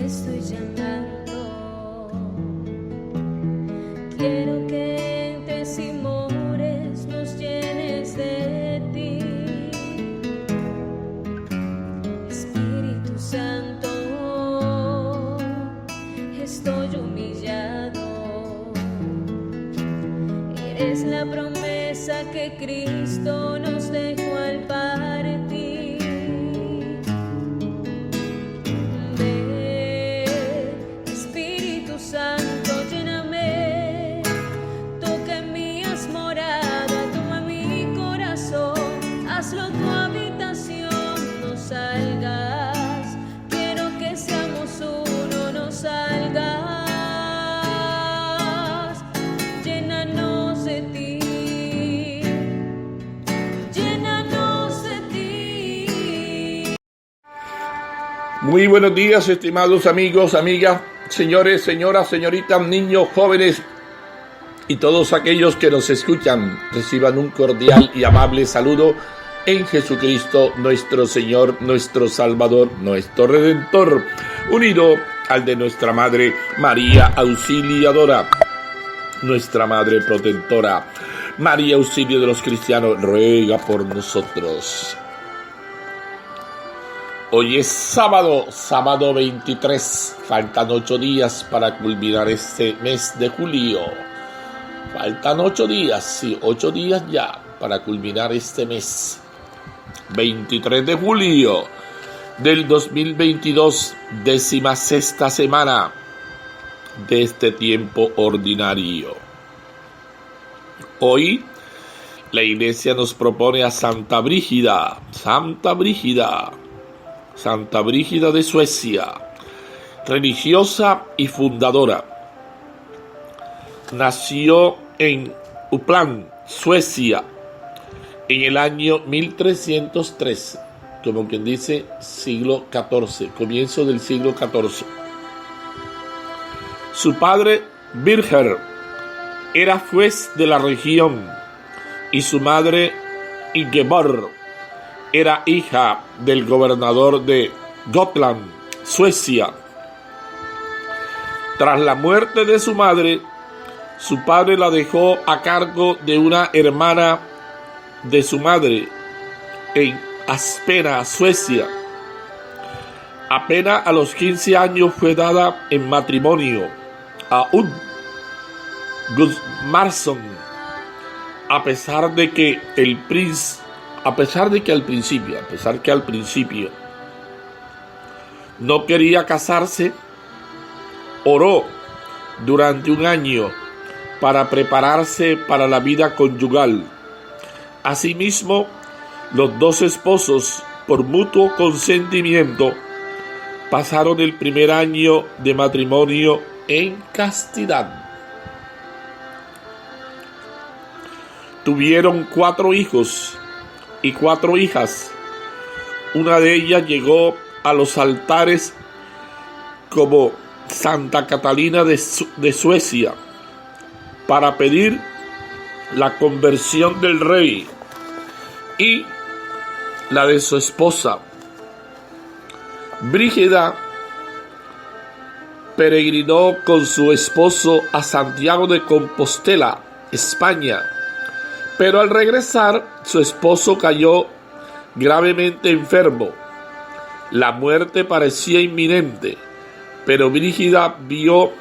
estoy llamando. Quiero que entres y mores, nos llenes de ti. Espíritu Santo, estoy humillado. Eres la promesa que Cristo nos dejó al partir. Ven, Espíritu Santo, lléname. Toca en mí, haz morada, toma mi corazón. Hazlo tu habitación, no salgas. Quiero que seamos uno, no salgas. Llénanos de ti. Llénanos de ti. Muy buenos días, estimados amigos, amigas, señores, señoras, señoritas, niños, jóvenes y todos aquellos que nos escuchan. Reciban un cordial y amable saludo en Jesucristo, nuestro Señor, nuestro Salvador, nuestro Redentor, unido al de nuestra Madre María Auxiliadora, nuestra Madre Protectora. María, auxilio de los cristianos, ruega por nosotros. Hoy es sábado 23, faltan 8 días para culminar este mes de julio. Faltan 8 días, sí, 8 días ya para culminar este mes. 23 de julio del 2022, 16ª semana de este tiempo ordinario. Hoy la Iglesia nos propone a Santa Brígida de Suecia, religiosa y fundadora. Nació en Uppland, Suecia, en el año 1303, como quien dice siglo XIV, comienzo del siglo XIV. Su padre, Birger, era juez de la región y su madre, Ingeborg, era hija del gobernador de Gotland, Suecia. Tras la muerte de su madre, su padre la dejó a cargo de una hermana de su madre en Aspena, Suecia. Apenas a los 15 años fue dada en matrimonio a un Gudmarsson, a pesar que al principio no quería casarse. Oró durante un año para prepararse para la vida conyugal. Asimismo, los dos esposos, por mutuo consentimiento, pasaron el primer año de matrimonio en castidad. Tuvieron 4 hijos y 4 hijas. Una de ellas llegó a los altares como Santa Catalina de Suecia para pedir la conversión del rey y la de su esposa. Brígida peregrinó con su esposo a Santiago de Compostela, España, pero al regresar su esposo cayó gravemente enfermo. La muerte parecía inminente, pero Brígida vio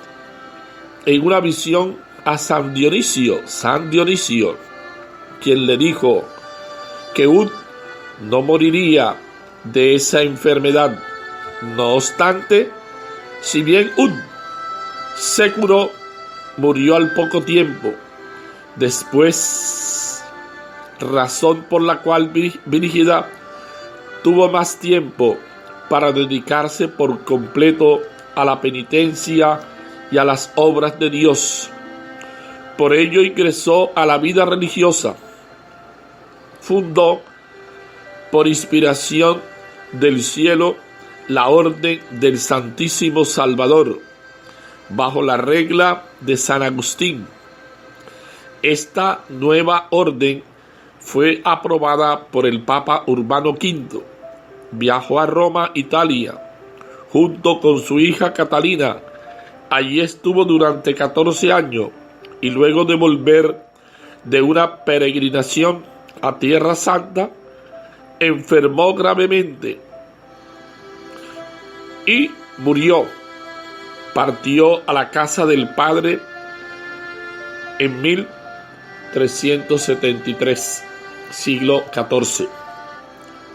en una visión a San Dionisio, quien le dijo que Ud no moriría de esa enfermedad. No obstante, si bien Ud se curó, murió al poco tiempo. Después, razón por la cual Brígida tuvo más tiempo para dedicarse por completo a la penitencia y a las obras de Dios. Por ello ingresó a la vida religiosa. Fundó, por inspiración del cielo, la Orden del Santísimo Salvador, bajo la regla de San Agustín. Esta nueva orden fue aprobada por el Papa Urbano V. Viajó a Roma, Italia, junto con su hija Catalina. Allí estuvo durante 14 años y luego de volver de una peregrinación a Tierra Santa, enfermó gravemente y murió. Partió a la casa del Padre en 1373, siglo XIV.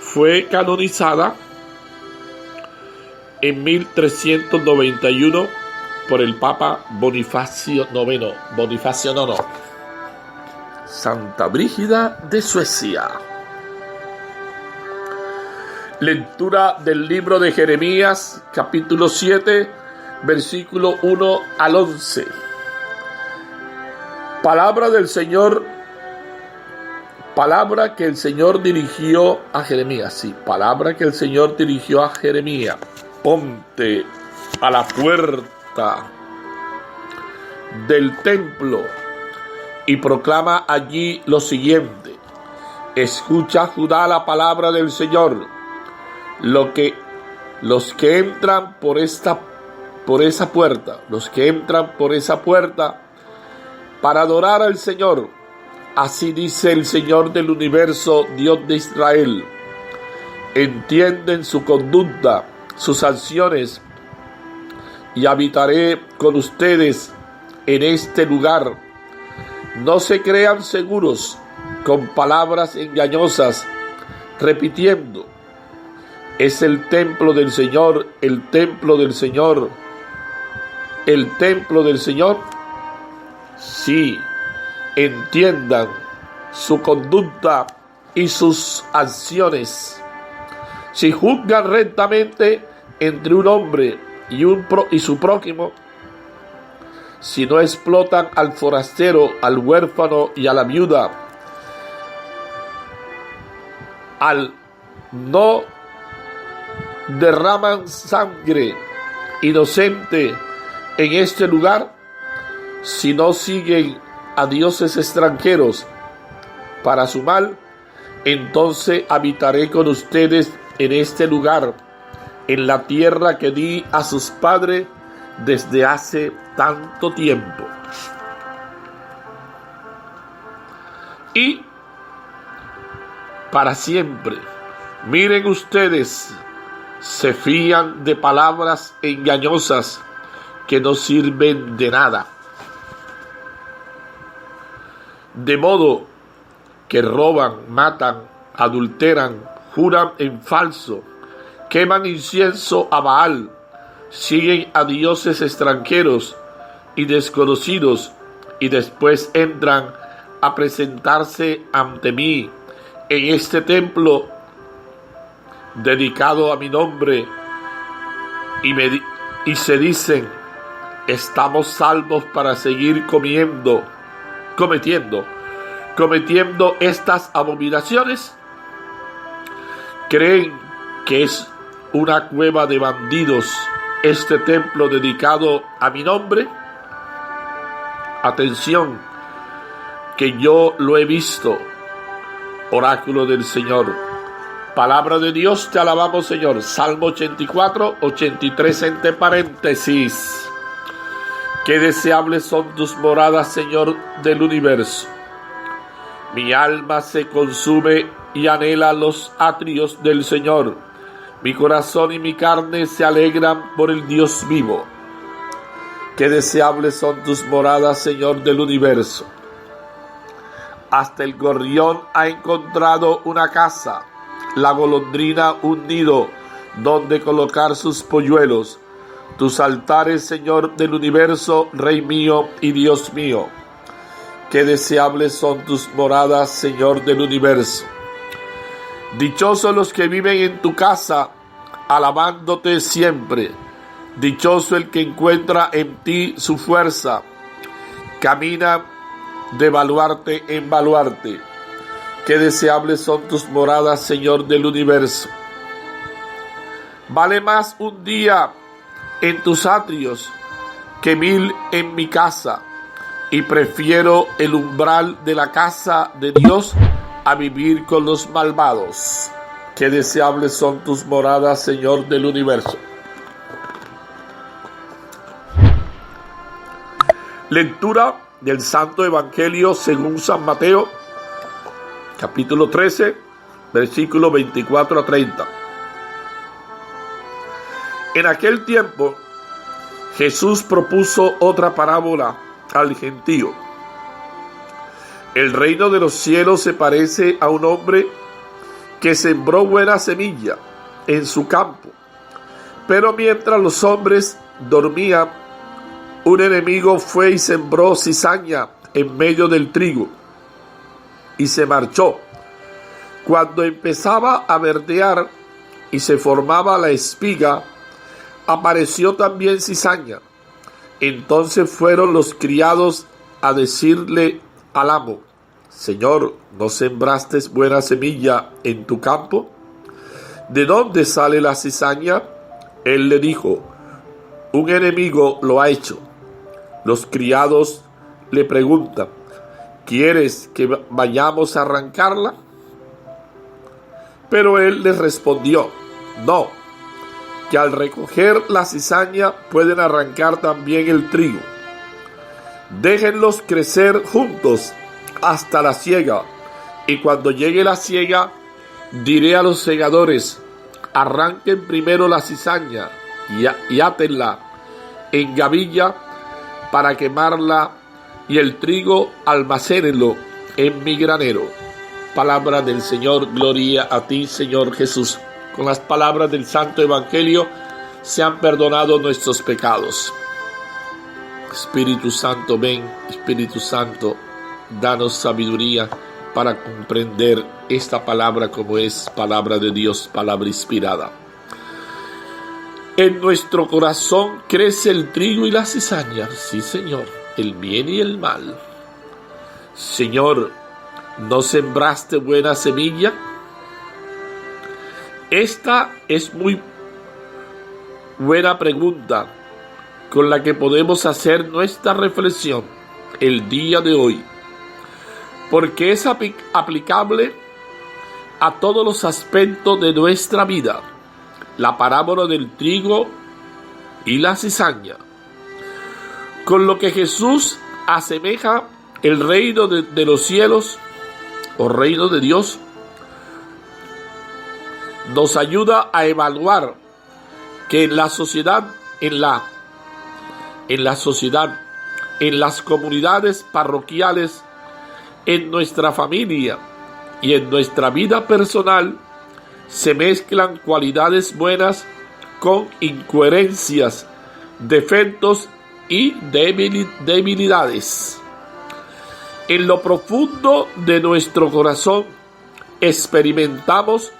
Fue canonizada en 1391 por el Papa Bonifacio IX. Santa Brígida de Suecia. Lectura del libro de Jeremías, capítulo 7, versículo 1 al 11. Palabra del Señor, palabra que el Señor dirigió a Jeremías. Sí, palabra que el Señor dirigió a Jeremías. Ponte a la puerta del templo y proclama allí lo siguiente: escucha, Judá, la palabra del Señor. Los que entran por esa puerta para adorar al Señor, así dice el Señor del universo, Dios de Israel, entienden su conducta, sus acciones, y habitaré con ustedes en este lugar. No se crean seguros con palabras engañosas, repitiendo: es el templo del Señor, el templo del Señor, el templo del Señor. Sí, entiendan su conducta y sus acciones. Si juzgan rectamente entre un hombre y su prójimo, si no explotan al forastero, al huérfano y a la viuda, al no derraman sangre inocente en este lugar, si no siguen a dioses extranjeros para su mal, entonces habitaré con ustedes en este lugar, en la tierra que di a sus padres desde hace tanto tiempo. Y para siempre. Miren ustedes, se fían de palabras engañosas que no sirven de nada. De modo que roban, matan, adulteran, juran en falso, queman incienso a Baal, siguen a dioses extranjeros y desconocidos, y después entran a presentarse ante mí en este templo dedicado a mi nombre, y se dicen: estamos salvos para seguir cometiendo estas abominaciones. ¿Creen que es una cueva de bandidos este templo dedicado a mi nombre? Atención, que yo lo he visto. Oráculo del Señor. Palabra de Dios, te alabamos, Señor. Salmo 84, 83 entre paréntesis. Qué deseables son tus moradas, Señor del universo. Mi alma se consume y anhela los atrios del Señor. Mi corazón y mi carne se alegran por el Dios vivo. Qué deseables son tus moradas, Señor del universo. Hasta el gorrión ha encontrado una casa, la golondrina un nido donde colocar sus polluelos. Tus altares, Señor del universo, Rey mío y Dios mío. Qué deseables son tus moradas, Señor del universo. Dichosos los que viven en tu casa, alabándote siempre. Dichoso el que encuentra en ti su fuerza. Camina de baluarte en baluarte. Qué deseables son tus moradas, Señor del universo. Vale más un día en tus atrios que 1000 en mi casa, y prefiero el umbral de la casa de Dios a vivir con los malvados. Qué deseables son tus moradas, Señor del universo. Lectura del Santo Evangelio según San Mateo, capítulo 13, versículos 24 a 30. En aquel tiempo, Jesús propuso otra parábola al gentío. El reino de los cielos se parece a un hombre que sembró buena semilla en su campo. Pero mientras los hombres dormían, un enemigo fue y sembró cizaña en medio del trigo, y se marchó. Cuando empezaba a verdear y se formaba la espiga, apareció también cizaña. Entonces fueron los criados a decirle al amo: Señor, ¿no sembraste buena semilla en tu campo? ¿De dónde sale la cizaña? Él le dijo: un enemigo lo ha hecho. Los criados le preguntan: ¿quieres que vayamos a arrancarla? Pero él les respondió: no, que al recoger la cizaña pueden arrancar también el trigo. Déjenlos crecer juntos hasta la siega, y cuando llegue la siega, diré a los segadores: arranquen primero la cizaña y átenla en gavilla para quemarla, y el trigo almacénenlo en mi granero. Palabra del Señor. Gloria a ti, Señor Jesús. Con las palabras del Santo Evangelio se han perdonado nuestros pecados. Espíritu Santo, ven. Espíritu Santo, danos sabiduría para comprender esta palabra como es palabra de Dios, palabra inspirada. En nuestro corazón crece el trigo y la cizaña, sí, Señor, el bien y el mal. Señor, ¿no sembraste buena semilla? Esta es muy buena pregunta con la que podemos hacer nuestra reflexión el día de hoy, porque es aplicable a todos los aspectos de nuestra vida. La parábola del trigo y la cizaña, con lo que Jesús asemeja el reino de los cielos o reino de Dios, nos ayuda a evaluar que en la sociedad, en las comunidades parroquiales, en nuestra familia y en nuestra vida personal, se mezclan cualidades buenas con incoherencias, defectos y debilidades. En lo profundo de nuestro corazón experimentamos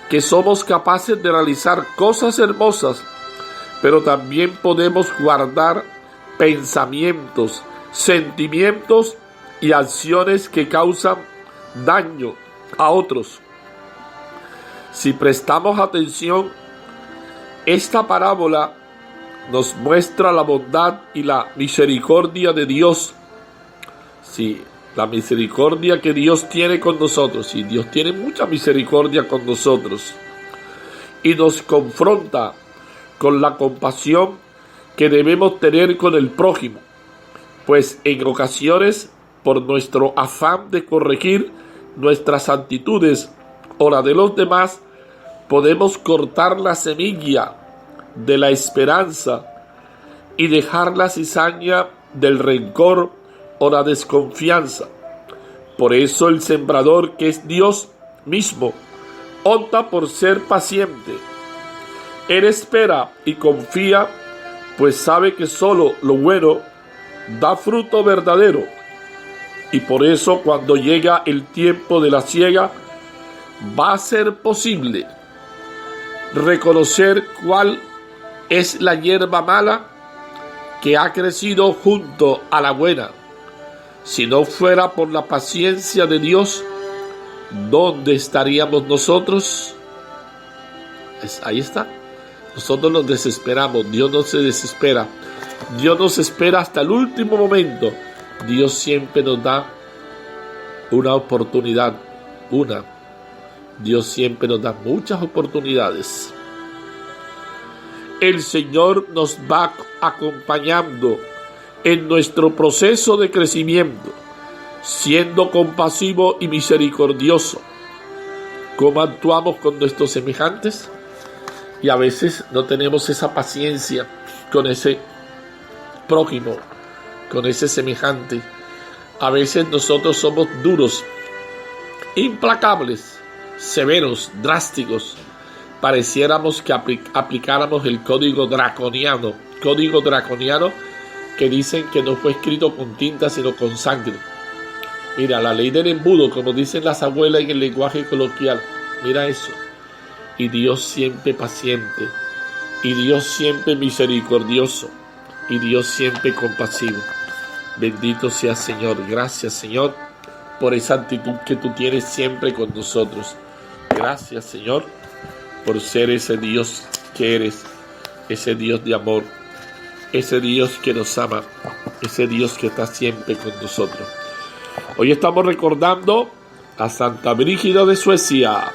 que somos capaces de realizar cosas hermosas, pero también podemos guardar pensamientos, sentimientos y acciones que causan daño a otros. Si prestamos atención, esta parábola nos muestra la bondad y la misericordia de Dios. Sí, la misericordia que Dios tiene con nosotros. Y Dios tiene mucha misericordia con nosotros. Y nos confronta con la compasión que debemos tener con el prójimo. Pues en ocasiones, por nuestro afán de corregir nuestras actitudes o la de los demás, podemos cortar la semilla de la esperanza y dejar la cizaña del rencor o la desconfianza. Por eso el sembrador, que es Dios mismo, opta por ser paciente. Él espera y confía, pues sabe que solo lo bueno da fruto verdadero. Y por eso, cuando llega el tiempo de la siega, va a ser posible reconocer cuál es la hierba mala que ha crecido junto a la buena. Si no fuera por la paciencia de Dios, ¿dónde estaríamos nosotros? Ahí está. Nosotros nos desesperamos. Dios no se desespera. Dios nos espera hasta el último momento. Dios siempre nos da una oportunidad. Dios siempre nos da muchas oportunidades. El Señor nos va acompañando en nuestro proceso de crecimiento, siendo compasivo y misericordioso. ¿Cómo actuamos con nuestros semejantes? Y a veces no tenemos esa paciencia con ese prójimo, con ese semejante. A veces nosotros somos duros, implacables, severos, drásticos. Pareciéramos que aplicáramos el código draconiano que dicen que no fue escrito con tinta sino con sangre. Mira, la ley del embudo, como dicen las abuelas en el lenguaje coloquial. Mira eso. Y Dios siempre paciente, y Dios siempre misericordioso, y Dios siempre compasivo. Bendito sea Señor. Gracias, Señor, por esa actitud que tú tienes siempre con nosotros. Gracias, Señor, por ser ese Dios que eres, ese Dios de amor, ese Dios que nos ama, ese Dios que está siempre con nosotros. Hoy estamos recordando a Santa Brígida de Suecia.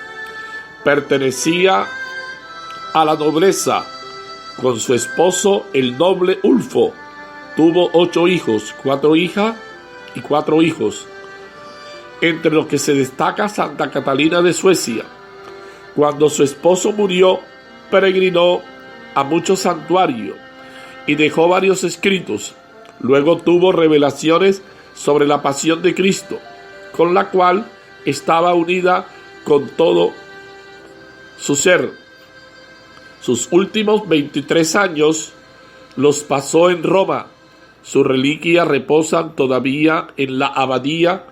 Pertenecía a la nobleza. Con su esposo, el noble Ulfo, tuvo 8 hijos, 4 hijas y 4 hijos, entre los que se destaca Santa Catalina de Suecia. Cuando su esposo murió, peregrinó a muchos santuarios y dejó varios escritos. Luego tuvo revelaciones sobre la pasión de Cristo, con la cual estaba unida con todo su ser. Sus últimos 23 años los pasó en Roma. Sus reliquias reposan todavía en la abadía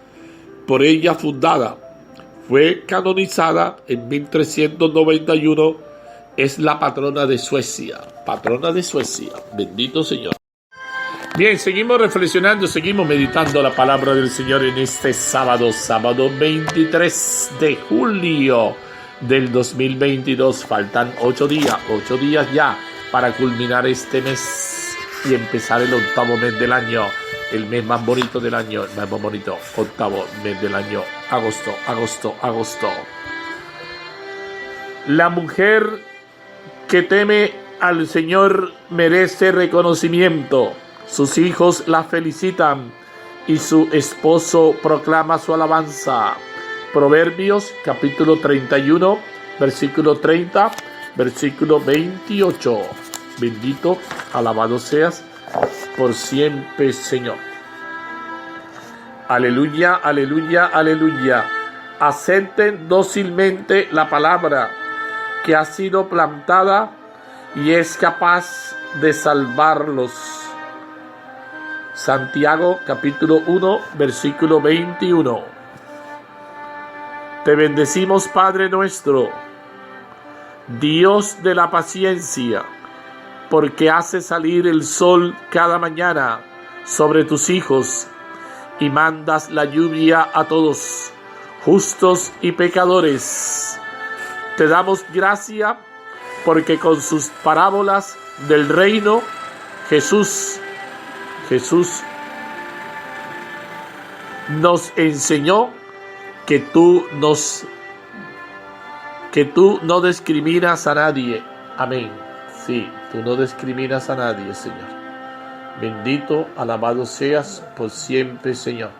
por ella fundada. Fue canonizada en 1391. Es la patrona de Suecia. Patrona de Suecia. Bendito Señor. Bien, seguimos reflexionando, seguimos meditando la palabra del Señor en este sábado 23 de julio del 2022. Faltan 8 días ya para culminar este mes y empezar el 8º mes del año, el mes más bonito del año, el más bonito, 8º mes del año, agosto. La mujer que teme al Señor merece reconocimiento. Sus hijos la felicitan y su esposo proclama su alabanza. Proverbios capítulo 31, versículo 30, versículo 28. Bendito, alabado seas por siempre, Señor. Aleluya, aleluya, aleluya. Acepten dócilmente la palabra que ha sido plantada y es capaz de salvarlos. Santiago capítulo 1, versículo 21. Te bendecimos, Padre nuestro, Dios de la paciencia, porque hace salir el sol cada mañana sobre tus hijos y mandas la lluvia a todos, justos y pecadores. Te damos gracia porque con sus parábolas del reino, Jesús nos enseñó que tú no discriminas a nadie. Amén. Sí, tú no discriminas a nadie, Señor. Bendito, alabado seas por siempre, Señor.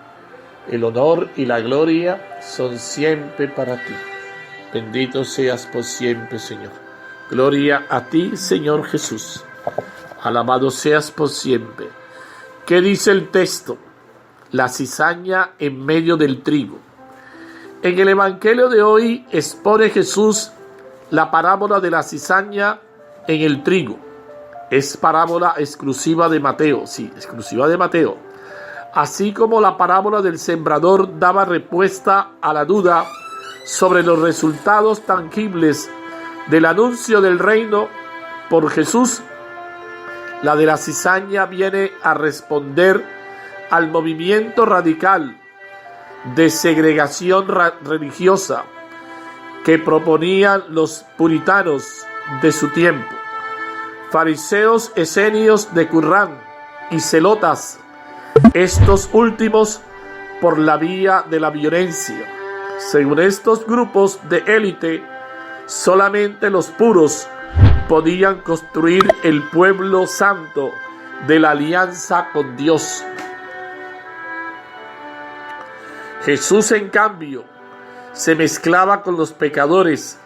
El honor y la gloria son siempre para ti. Bendito seas por siempre, Señor. Gloria a ti, Señor Jesús. Alabado seas por siempre. ¿Qué dice el texto? La cizaña en medio del trigo. En el Evangelio de hoy expone Jesús la parábola de la cizaña en el trigo. Es parábola exclusiva de Mateo, sí, exclusiva de Mateo. Así como la parábola del sembrador daba respuesta a la duda sobre los resultados tangibles del anuncio del reino por Jesús, la de la cizaña viene a responder al movimiento radical de segregación religiosa que proponían los puritanos de su tiempo, fariseos esenios de Qumrán y celotas, estos últimos por la vía de la violencia. Según estos grupos de élite, solamente los puros podían construir el pueblo santo de la alianza con Dios. Jesús, en cambio, se mezclaba con los pecadores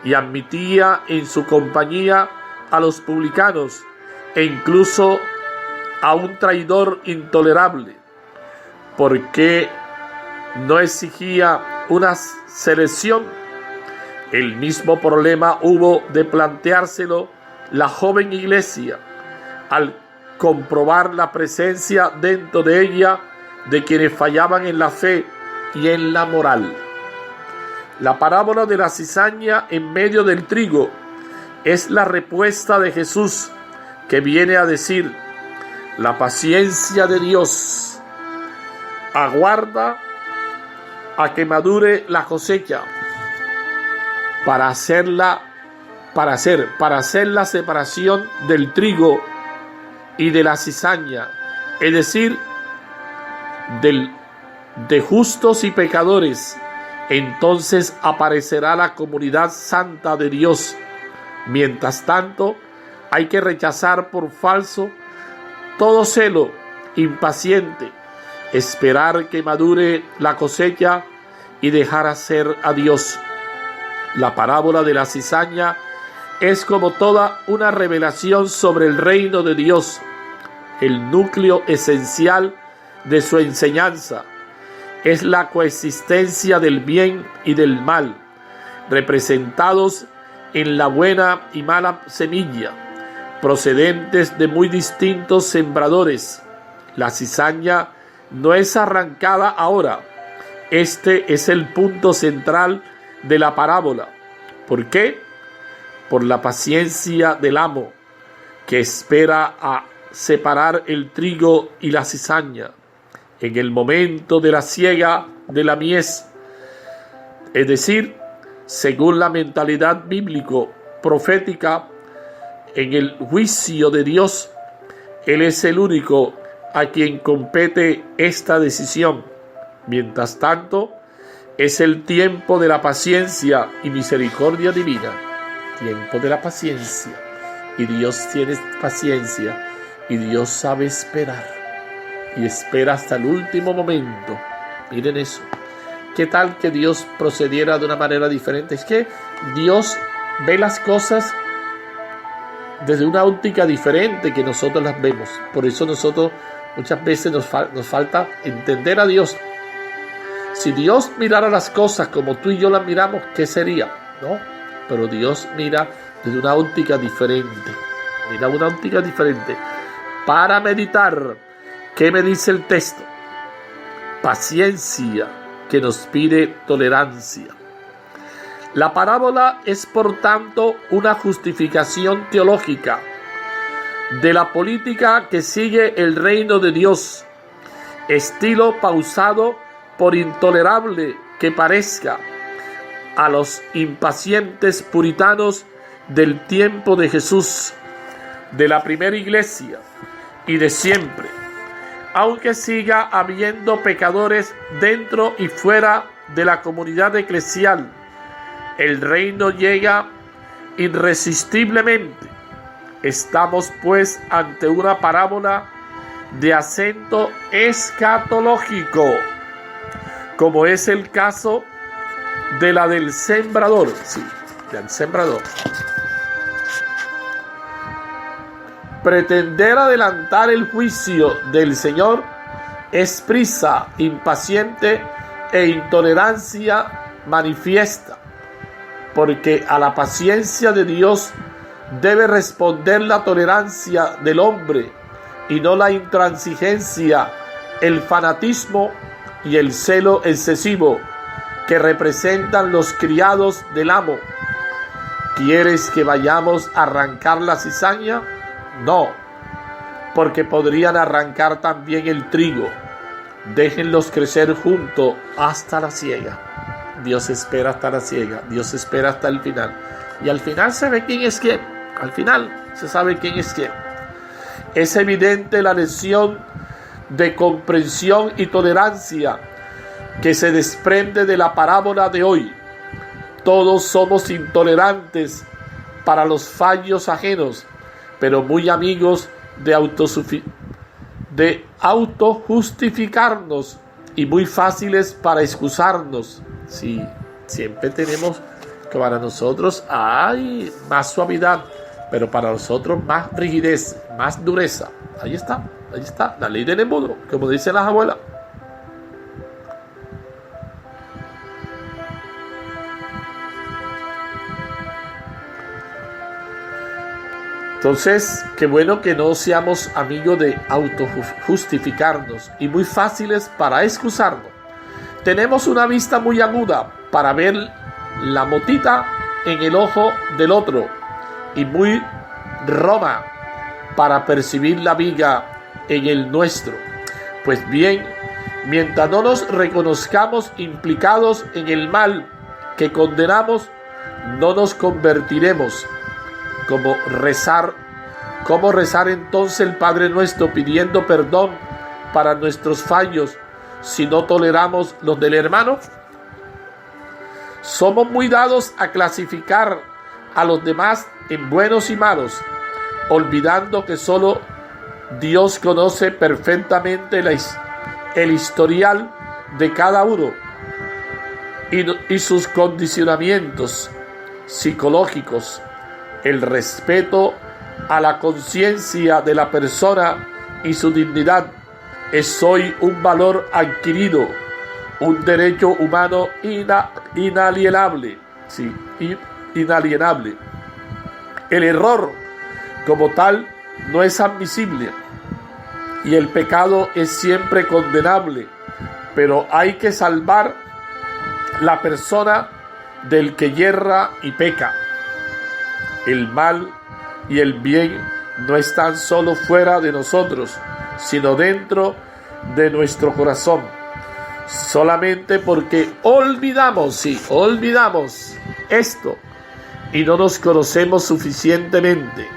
y admitía en su compañía a los publicanos e incluso a un traidor intolerable, porque no exigía una selección. El mismo problema hubo de planteárselo la joven iglesia al comprobar la presencia dentro de ella de quienes fallaban en la fe y en la moral. La parábola de la cizaña en medio del trigo es la respuesta de Jesús, que viene a decir: la paciencia de Dios aguarda a que madure la cosecha para hacer la separación del trigo y de la cizaña, es decir, de justos y pecadores. Entonces aparecerá la comunidad santa de Dios. Mientras tanto, hay que rechazar por falso todo celo impaciente, esperar que madure la cosecha y dejar hacer a Dios. La parábola de la cizaña es como toda una revelación sobre el reino de Dios, el núcleo esencial de su enseñanza. Es la coexistencia del bien y del mal, representados en la buena y mala semilla, procedentes de muy distintos sembradores. La cizaña no es arrancada ahora. Este es el punto central de la parábola. ¿Por qué? Por la paciencia del amo, que espera a separar el trigo y la cizaña en el momento de la siega de la mies, es decir, según la mentalidad bíblico-profética, en el juicio de Dios. Él es el único a quien compete esta decisión. Mientras tanto, es el tiempo de la paciencia y misericordia divina. Tiempo de la paciencia. Y Dios tiene paciencia. Y Dios sabe esperar. Y espera hasta el último momento. Miren eso. ¿Qué tal que Dios procediera de una manera diferente? Es que Dios ve las cosas desde una óptica diferente que nosotros las vemos. Por eso nosotros muchas veces nos falta entender a Dios. Si Dios mirara las cosas como tú y yo las miramos, ¿qué sería? ¿No? Pero Dios mira desde una óptica diferente. Mira una óptica diferente. Para meditar, ¿qué me dice el texto? Paciencia, que nos pide tolerancia. La parábola es, por tanto, una justificación teológica de la política que sigue el reino de Dios, estilo pausado, por intolerable que parezca a los impacientes puritanos del tiempo de Jesús, de la primera iglesia y de siempre, aunque siga habiendo pecadores dentro y fuera de la comunidad eclesial. El reino llega irresistiblemente. Estamos pues ante una parábola de acento escatológico, como es el caso de la del sembrador. Sí, del sembrador. Pretender adelantar el juicio del Señor es prisa, impaciente e intolerancia manifiesta, porque a la paciencia de Dios debe responder la tolerancia del hombre y no la intransigencia, el fanatismo y el celo excesivo que representan los criados del amo. ¿Quieres que vayamos a arrancar la cizaña? No, porque podrían arrancar también el trigo. Déjenlos crecer juntos hasta la siega. Dios espera hasta la siega. Dios espera hasta el final. Y al final se ve quién es quién. Al final se sabe quién es quién. Es evidente la lección de comprensión y tolerancia que se desprende de la parábola de hoy. Todos somos intolerantes para los fallos ajenos, pero muy amigos de autojustificarnos y muy fáciles para excusarnos. Sí, siempre tenemos que para nosotros hay más suavidad, pero para nosotros más rigidez, más dureza. Ahí está, la ley del embudo, como dicen las abuelas. Entonces, qué bueno que no seamos amigos de autojustificarnos y muy fáciles para excusarnos. Tenemos una vista muy aguda para ver la motita en el ojo del otro y muy roma para percibir la viga en el nuestro. Pues bien, mientras no nos reconozcamos implicados en el mal que condenamos, no nos convertiremos. ¿Cómo rezar entonces el Padre Nuestro pidiendo perdón para nuestros fallos si no toleramos los del hermano? Somos muy dados a clasificar a los demás en buenos y malos, olvidando que solo Dios conoce perfectamente el historial de cada uno y sus condicionamientos psicológicos. El respeto a la conciencia de la persona y su dignidad es hoy un valor adquirido, un derecho humano inalienable. Sí, inalienable. El error como tal no es admisible y el pecado es siempre condenable, pero hay que salvar la persona del que yerra y peca. El mal y el bien no están solo fuera de nosotros, sino dentro de nuestro corazón. Solamente porque olvidamos esto y no nos conocemos suficientemente,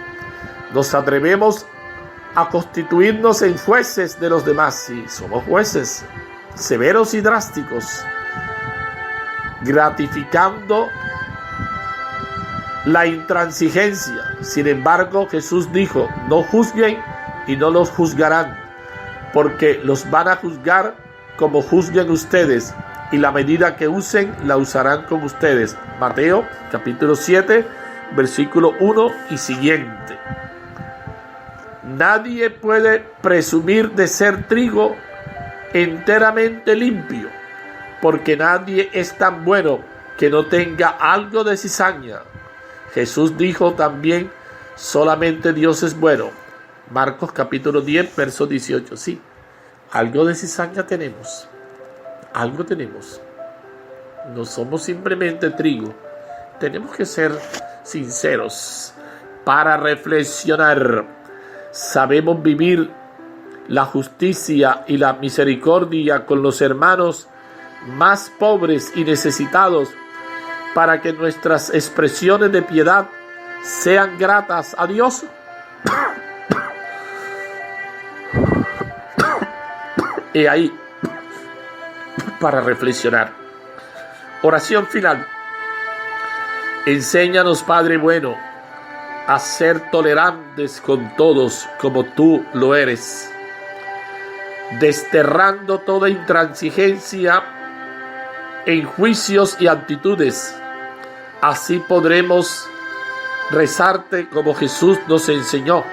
nos atrevemos a constituirnos en jueces de los demás. Sí, somos jueces severos y drásticos, gratificando la intransigencia. Sin embargo, Jesús dijo: no juzguen y no los juzgarán, porque los van a juzgar como juzguen ustedes, y la medida que usen la usarán con ustedes. Mateo capítulo 7, versículo 1 y siguiente. Nadie puede presumir de ser trigo enteramente limpio, porque nadie es tan bueno que no tenga algo de cizaña. Jesús dijo también: solamente Dios es bueno. Marcos capítulo 10, verso 18. Sí, algo de cizaña tenemos. Algo tenemos. No somos simplemente trigo. Tenemos que ser sinceros para reflexionar. Sabemos vivir la justicia y la misericordia con los hermanos más pobres y necesitados, para que nuestras expresiones de piedad sean gratas a Dios. Y ahí, para reflexionar. Oración final. Enséñanos, Padre bueno, a ser tolerantes con todos como tú lo eres, desterrando toda intransigencia en juicios y actitudes. Así podremos rezarte como Jesús nos enseñó.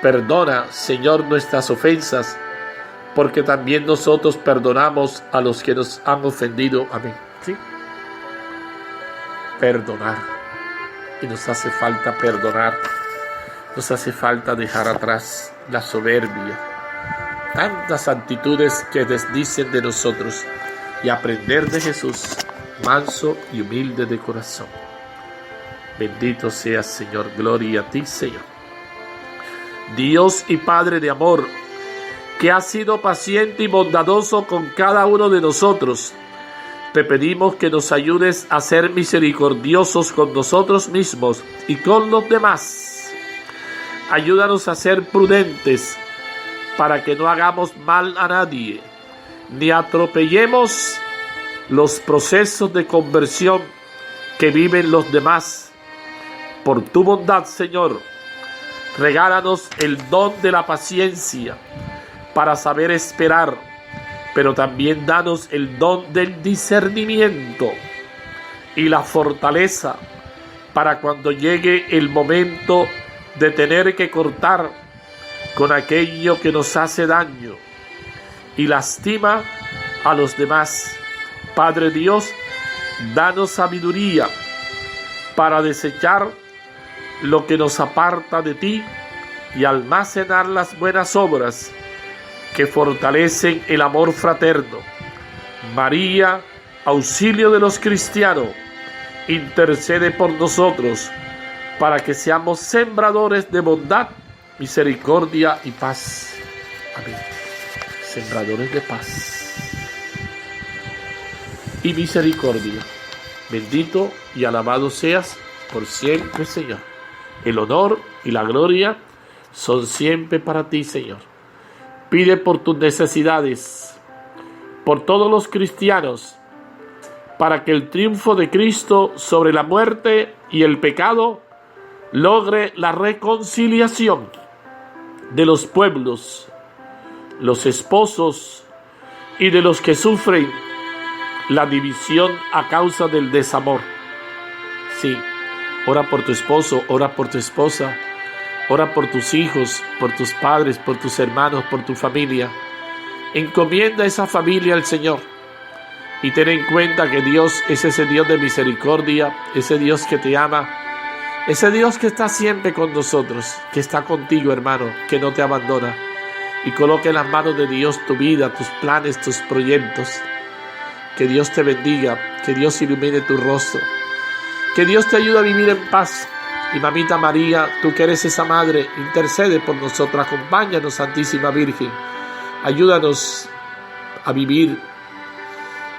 Perdona, Señor, nuestras ofensas, porque también nosotros perdonamos a los que nos han ofendido. Amén. ¿Sí? Perdonar. Y nos hace falta perdonar. Nos hace falta dejar atrás la soberbia, tantas actitudes que desdicen de nosotros, y aprender de Jesús, manso y humilde de corazón. Bendito seas, Señor. Gloria a ti, Señor. Dios y Padre de amor, que has sido paciente y bondadoso con cada uno de nosotros, te pedimos que nos ayudes a ser misericordiosos con nosotros mismos y con los demás. Ayúdanos a ser prudentes para que no hagamos mal a nadie, ni atropellemos los procesos de conversión que viven los demás. Por tu bondad, Señor, Regálanos el don de la paciencia para saber esperar, pero también danos el don del discernimiento y la fortaleza para cuando llegue el momento de tener que cortar con aquello que nos hace daño y lastima a los demás. Padre Dios, danos sabiduría para desechar lo que nos aparta de ti y almacenar las buenas obras que fortalecen el amor fraterno. María, auxilio de los cristianos, intercede por nosotros para que seamos sembradores de bondad, misericordia y paz. Amén. Sembradores de paz y misericordia. Bendito y alabado seas por siempre, Señor. El honor y la gloria son siempre para ti, Señor. Pide por tus necesidades, por todos los cristianos, para que el triunfo de Cristo sobre la muerte y el pecado logre la reconciliación de los pueblos, los esposos y de los que sufren la división a causa del desamor. Sí, ora por tu esposo, ora por tu esposa, ora por tus hijos, por tus padres, por tus hermanos, por tu familia. Encomienda esa familia al Señor y ten en cuenta que Dios es ese Dios de misericordia, ese Dios que te ama, ese Dios que está siempre con nosotros, que está contigo, hermano, que no te abandona. Y coloca en las manos de Dios tu vida, tus planes, tus proyectos. Que Dios te bendiga, que Dios ilumine tu rostro, que Dios te ayude a vivir en paz. Y mamita María, tú que eres esa madre, intercede por nosotros, acompáñanos, Santísima Virgen. Ayúdanos a vivir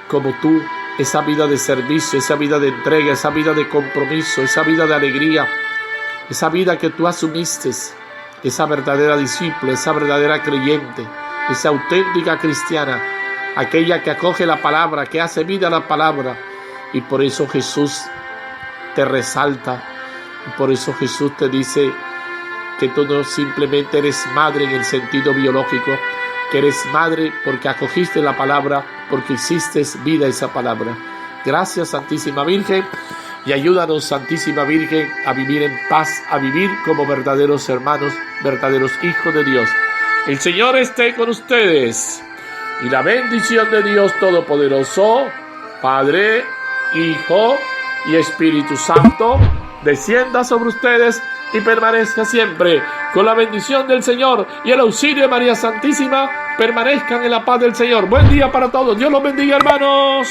como tú, esa vida de servicio, esa vida de entrega, esa vida de compromiso, esa vida de alegría, esa vida que tú asumiste, esa verdadera discípula, esa verdadera creyente, esa auténtica cristiana, aquella que acoge la palabra, que hace vida la palabra. Y por eso Jesús te resalta, y por eso Jesús te dice que tú no simplemente eres madre en el sentido biológico, que eres madre porque acogiste la palabra, porque hiciste vida a esa palabra. Gracias, Santísima Virgen, y ayúdanos, Santísima Virgen, a vivir en paz, a vivir como verdaderos hermanos, verdaderos hijos de Dios. El Señor esté con ustedes, y la bendición de Dios Todopoderoso, Padre, Hijo y Espíritu Santo, descienda sobre ustedes y permanezca siempre. Con la bendición del Señor y el auxilio de María Santísima, permanezcan en la paz del Señor. Buen día para todos. Dios los bendiga, hermanos.